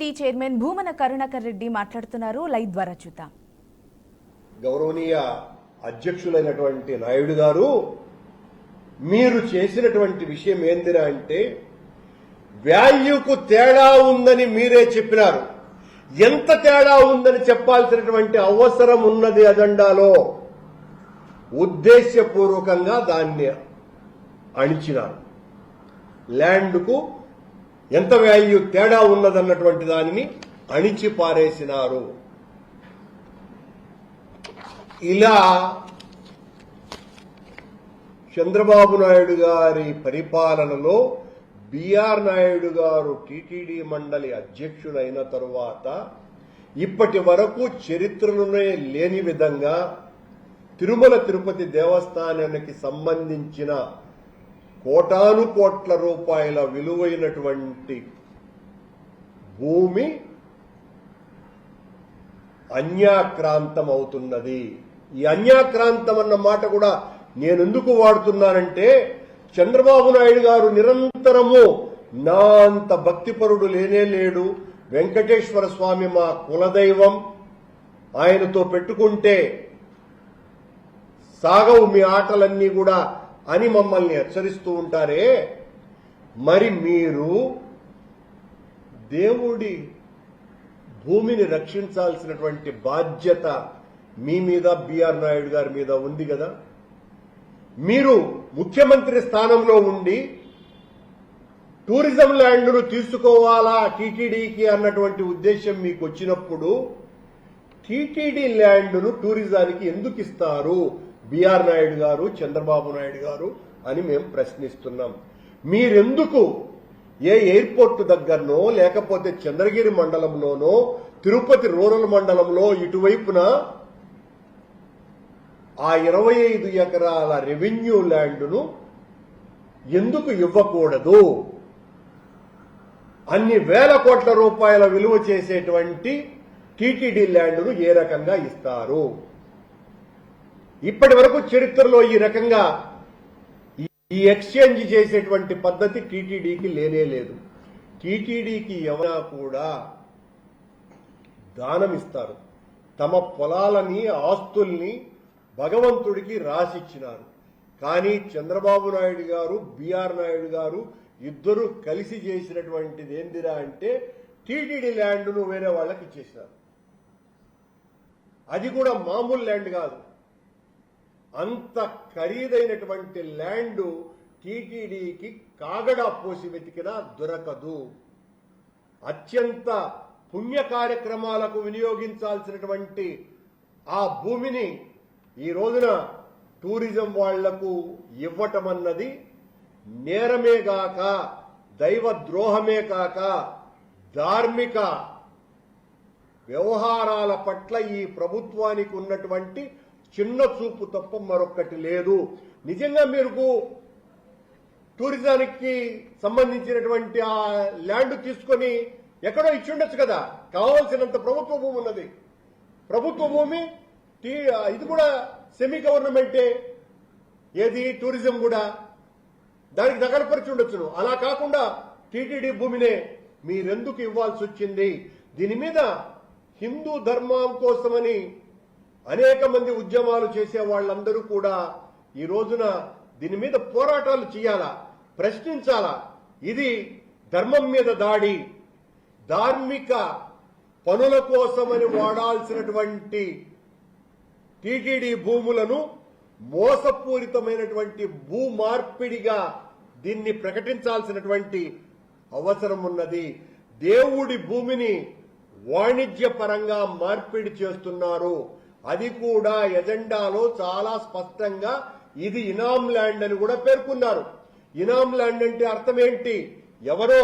TTD chairman Bhumana Karunakar Reddy మాట్లాడుతున్నారు. Live ద్వారా చూద్దాం. గౌరవనీయ అధ్యక్షులైనటువంటి నాయుడు గారు, మీరు చేసినటువంటి విషయం ఏందిరా అంటే వాల్యూకు తేడా ఉందని మీరే చెప్పినారు. ఎంత తేడా ఉందని చెప్పాల్సినటువంటి అవసరం ఉన్నది అజెండాలో. ఉద్దేశ్యపూర్వకంగా దాన్ని అణిచినారు. ల్యాండ్కు ఎంత వాల్యూ తేడా ఉన్నదన్నటువంటి దానిని అణిచి పారేసినారు. ఇలా చంద్రబాబు నాయుడు గారి పరిపాలనలో బిఆర్ నాయుడు గారు టీటీడీ మండలి అధ్యక్షులైన తరువాత ఇప్పటి వరకు చరిత్రలోనే లేని విధంగా తిరుమల తిరుపతి దేవస్థానానికి సంబంధించిన కోటాను కోట్ల రూపాయల విలువైనటువంటి భూమి అన్యాక్రాంతం అవుతున్నది. ఈ అన్యాక్రాంతం అన్న మాట కూడా నేనెందుకు వాడుతున్నానంటే, చంద్రబాబు నాయుడు గారు నిరంతరము నా అంత భక్తిపరుడు లేనే లేడు, వెంకటేశ్వర స్వామి మా కులదైవం, ఆయనతో పెట్టుకుంటే సాగవు మీ ఆటలన్నీ కూడా అని మమ్మల్ని హెచ్చరిస్తూ ఉంటారే. మరి మీరు దేవుడి భూమిని రక్షించాల్సినటువంటి బాధ్యత మీ మీద, బిఆర్ నాయుడు గారి మీద ఉంది కదా. మీరు ముఖ్యమంత్రి స్థానంలో ఉండి టూరిజం ల్యాండ్ను తీసుకోవాలా టీటీడీకి అన్నటువంటి ఉద్దేశం మీకు వచ్చినప్పుడు టీటీడీ ల్యాండ్ను టూరిజానికి ఎందుకు ఇస్తారు బిఆర్ నాయుడు గారు, చంద్రబాబు నాయుడు గారు అని మేము ప్రశ్నిస్తున్నాం. మీరెందుకు ఏ ఎయిర్పోర్ట్ దగ్గరనో లేకపోతే చంద్రగిరి మండలంలోనో తిరుపతి రూరల్ మండలంలో ఇటువైపున ఆ 25 ఎకరాల రెవెన్యూ ల్యాండ్ను ఎందుకు ఇవ్వకూడదు? అన్ని వేల కోట్ల రూపాయల విలువ చేసేటువంటి టీటీడీ ల్యాండ్ను ఏ రకంగా ఇస్తారు? ఇప్పటి వరకు చరిత్రలో ఈ రకంగా ఈ ఎక్స్చేంజ్ చేసేటువంటి పద్ధతి టీటీడీకి లేనే లేదు. టీటీడీకి ఎవరైనా కూడా దానం ఇస్తారు. తమ పొలాలని, ఆస్తుల్ని భగవంతుడికి రాసిచ్చినారు. కానీ చంద్రబాబు నాయుడు గారు, బిఆర్ నాయుడు గారు ఇద్దరు కలిసి చేసినటువంటిది ఏందిరా అంటే టీటీడీ ల్యాండ్ను వేరే వాళ్ళకి ఇచ్చేసినారు. అది కూడా మామూలు ల్యాండ్ కాదు, అంత ఖరీదైనటువంటి ల్యాండ్ టీటీడీకి కాగడా పోసి వెతికినా దొరకదు. అత్యంత పుణ్య కార్యక్రమాలకు వినియోగించాల్సినటువంటి ఆ భూమిని ఈ రోజున టూరిజం వాళ్లకు ఇవ్వటం అన్నది నేరమే కాక, దైవ ద్రోహమే కాక, ధార్మిక వ్యవహారాల పట్ల ఈ ప్రభుత్వానికి ఉన్నటువంటి చిన్న చూపు తప్ప మరొకటి లేదు. నిజంగా మీరు టూరిజానికి సంబంధించినటువంటి ఆ ల్యాండ్ తీసుకొని ఎక్కడో ఇచ్చి ఉండొచ్చు కదా. కావాల్సినంత ప్రభుత్వ భూమి ఉన్నది. ప్రభుత్వ భూమి ఇది కూడా సెమీ గవర్నమెంటే, ఏది టూరిజం కూడా దానికి దగ్గరపరిచి ఉండొచ్చును. అలా కాకుండా టీటీడీ భూమినే మీరెందుకు ఇవ్వాల్సి వచ్చింది? దీని మీద హిందూ ధర్మం కోసమని అనేక మంది ఉద్యమాలు చేసే వాళ్ళందరూ కూడా ఈ రోజున దీని మీద పోరాటాలు చేయాలా, ప్రశ్నించాలా. ఇది ధర్మం మీద దాడి, ధార్మిక పనుల కోసమని వాడాల్సినటువంటి టీటీడీ భూములను మోసపూరితమైనటువంటి భూ మార్పిడిగా దీన్ని ప్రకటించాల్సినటువంటి అవసరం ఉన్నది. దేవుడి భూమిని వాణిజ్యపరంగా మార్పిడి చేస్తున్నారు. అది కూడా ఎజెండాలో చాలా స్పష్టంగా ఇది ఇనాం ల్యాండ్ అని కూడా పేర్కొన్నారు. ఇనాం ల్యాండ్ అంటే అర్థం ఏంటి? ఎవరో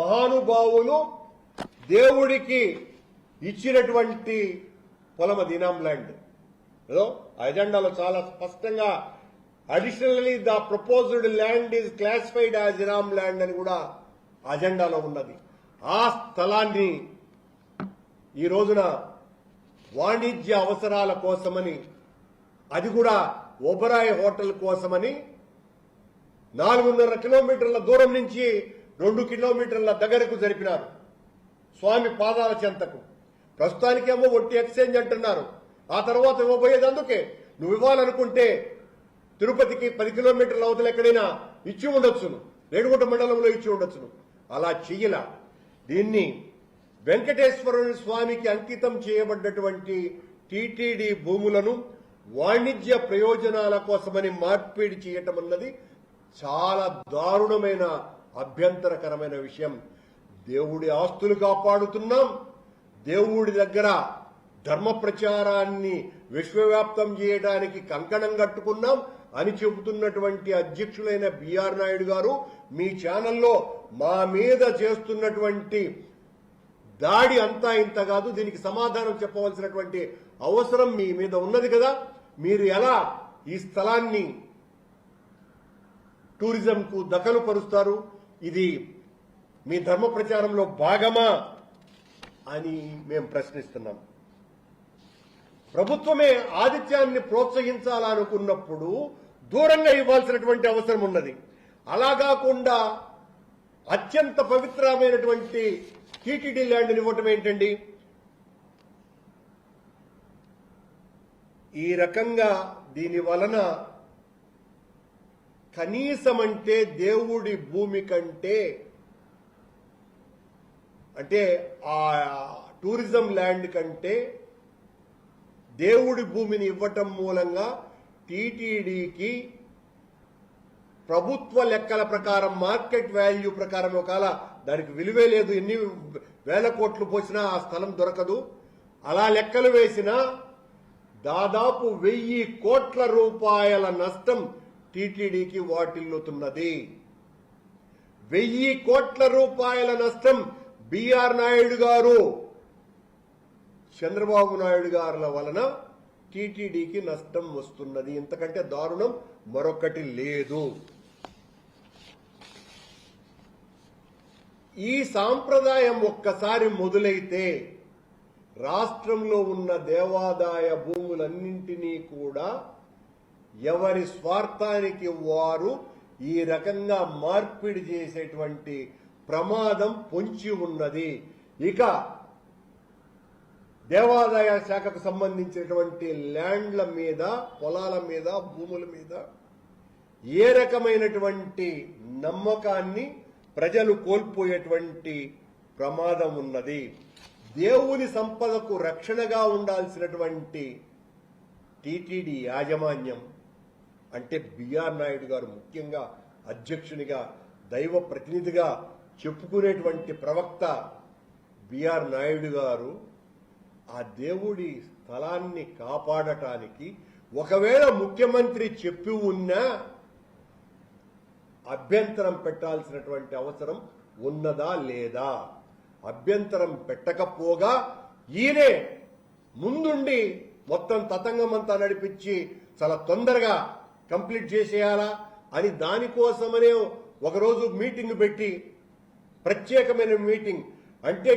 మహానుభావులు దేవుడికి ఇచ్చినటువంటి పొలం అది ఇనాం ల్యాండ్. అజెండాలో చాలా స్పష్టంగా additionally the proposed land is classified as inam land అని కూడా అజెండాలో ఉన్నది. ఆ స్థలాన్ని ఈ రోజున వాణిజ్య అవసరాల కోసమని, అది కూడా ఓబరాయ్ హోటల్ కోసమని 4.5 కిలోమీటర్ల దూరం నుంచి 2 కిలోమీటర్ల దగ్గరకు జరిపినారు. స్వామి పాదాల చెంతకు. ప్రస్తుతానికేమో ఒట్టి ఎక్స్చేంజ్ అంటున్నారు. ఆ తర్వాత ఇవ్వబోయేది అందుకే. నువ్వు ఇవ్వాలనుకుంటే తిరుపతికి 10 కిలోమీటర్ల అవతల ఎక్కడైనా ఇచ్చి ఉండొచ్చును, రేణుగుంట మండలంలో ఇచ్చి ఉండొచ్చును. అలా చెయ్యలా. దీన్ని వెంకటేశ్వర స్వామికి అంకితం చేయబడ్డటువంటి టీటీడీ భూములను వాణిజ్య ప్రయోజనాల కోసమని మార్పిడి చేయటం అన్నది చాలా దారుణమైన, అభ్యంతరకరమైన విషయం. దేవుడి ఆస్తులు కాపాడుతున్నాం, దేవుడి దగ్గర ధర్మ ప్రచారాన్ని విశ్వవ్యాప్తం చేయడానికి కంకణం కట్టుకున్నాం అని చెబుతున్నటువంటి అధ్యక్షులైన బిఆర్ నాయుడు గారు మీ ఛానల్లో మా మీద చేస్తున్నటువంటి దాడి అంతా ఇంత కాదు. దీనికి సమాధానం చెప్పవలసినటువంటి అవసరం మీ మీద ఉన్నది కదా. మీరు ఎలా ఈ స్థలాన్ని టూరిజంకు దఖలు పరుస్తారు? ఇది మీ ధర్మ ప్రచారంలో భాగమా అని మేము ప్రశ్నిస్తున్నాం. ప్రభుత్వమే ఆతిథ్యాన్ని ప్రోత్సహించాలనుకున్నప్పుడు దూరంగా ఇవ్వాల్సినటువంటి అవసరం ఉన్నది. అలా కాకుండా అత్యంత పవిత్రమైనటువంటి టీటీడీ ల్యాండ్ని ఇవ్వటం ఏంటండి? ఈ రకంగా దీని వలన కనీసమంటే దేవుడి భూమి కంటే, అంటే ఆ టూరిజం ల్యాండ్ కంటే దేవుడి భూమిని ఇవ్వటం మూలంగా టీటీడీకి ప్రభుత్వ లెక్కల ప్రకారం, మార్కెట్ వాల్యూ ప్రకారం ఒకవేళ దానికి విలువే లేదు, ఎన్ని వేల కోట్లు పోసినా ఆ స్థలం దొరకదు. అలా లెక్కలు వేసినా దాదాపు 1000 కోట్ల రూపాయల నష్టం టీటీడీకి వాటిల్లుతున్నది. 1000 కోట్ల రూపాయల నష్టం బిఆర్ నాయుడు గారు, చంద్రబాబు నాయుడు గారుల వలన టీటీడీకి నష్టం వస్తున్నది. ఇంతకంటే దారుణం మరొకటి లేదు. ఈ సాంప్రదాయం ఒక్కసారి మొదలైతే రాష్ట్రంలో ఉన్న దేవాదాయ భూములన్నింటినీ కూడా ఎవరి స్వార్థానికి వారు ఈ రకంగా మార్పిడి చేసేటువంటి ప్రమాదం పొంచి ఉన్నది. ఇక దేవాదాయ శాఖకు సంబంధించినటువంటి ల్యాండ్ల మీద, పొలాల మీద, భూముల మీద ఏ రకమైనటువంటి నమ్మకాన్ని ప్రజలు కోల్పోయేటువంటి ప్రమాదం ఉన్నది. దేవుని సంపదకు రక్షణగా ఉండాల్సినటువంటి టీటీడీ యాజమాన్యం అంటే బిఆర్ నాయుడు గారు ముఖ్యంగా అధ్యక్షునిగా, దైవ ప్రతినిధిగా చెప్పుకునేటువంటి ప్రవక్త బిఆర్ నాయుడు గారు ఆ దేవుడి స్థలాన్ని కాపాడటానికి ఒకవేళ ముఖ్యమంత్రి చెప్పి ఉన్నా అభ్యంతరం పెట్టాల్సినటువంటి అవసరం ఉన్నదా లేదా? అభ్యంతరం పెట్టకపోగా ఈయనే ముందుండి మొత్తం తతంగమంతా నడిపించి చాలా తొందరగా కంప్లీట్ చేసేయాలా అని దానికోసమనే ఒకరోజు మీటింగ్ పెట్టి, ప్రత్యేకమైన మీటింగ్ అంటే